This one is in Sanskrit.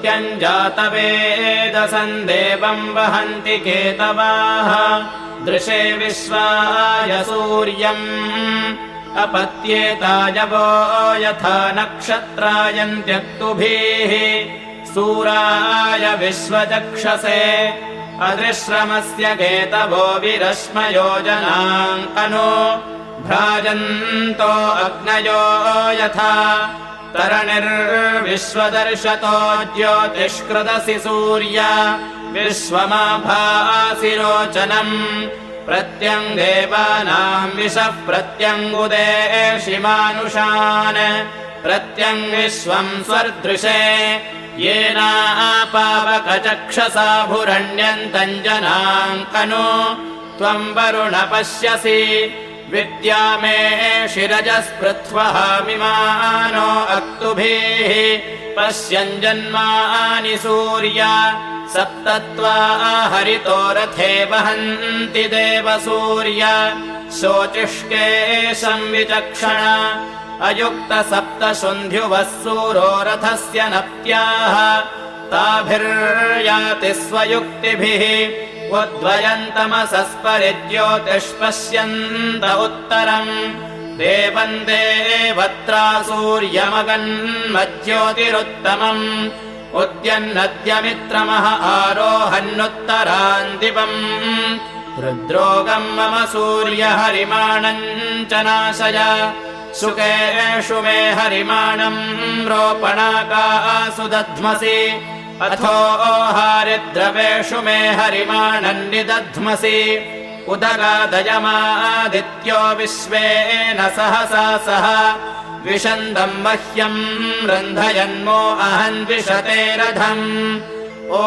मह्यम् जातवेदसम् देवम् वहन्ति केतवाः दृशे विश्वाय सूर्यम् अपत्येतायवो यथा नक्षत्रायन्त्यक्तुभिः सूराय विश्वचक्षसे अदृश्रमस्य केतवो विरश्मयोजनाङ्कनो भ्राजन्तो अग्नयो यथा तरणिर्विश्वदर्शतो ज्योतिष्कृतसि सूर्य विश्वमाभासि रोचनम् प्रत्यङ्देवानाम् विशः प्रत्यङ्गुदेशिमानुषान् प्रत्यङ्विश्वम् स्वर्दृशे येनापावकचक्षसा भुरण्यन्तम् जनाङ्कनो त्वम् वरुण पश्यसि विद्या मे शिरजस्पृथ्वः मिमानो अक्तुभिः पश्यन् जन्मानि सूर्य सप्तत्वा हरितो रथे वहन्ति देवसूर्य शोचिष्के संविचक्षण अयुक्त सप्तशुन्ध्युवः सूरो रथस्य नप्त्याः ताभिर्याति स्वयुक्तिभिः उद्वयन्तमसस्परिज्योतिष्पश्यन्त उत्तरम् देवम् देवत्रा सूर्यमगन्मज्योतिरुत्तमम् उद्यन्नद्यमित्रमः आरोहन्नुत्तरान् दिवम् रुद्रोगम् मम सूर्यहरिमाणम् च नाशय शुकेषु मे हरिमाणम् रोपणाकासु दध्मसि अथो हारिद्रवेषु मे हरिमाणम् निदध्मसि उदगादयमादित्यो विश्वेन सहसा सह विशन्दम् मह्यम् रन्धयन्मो अहन्विषते रथम् ओ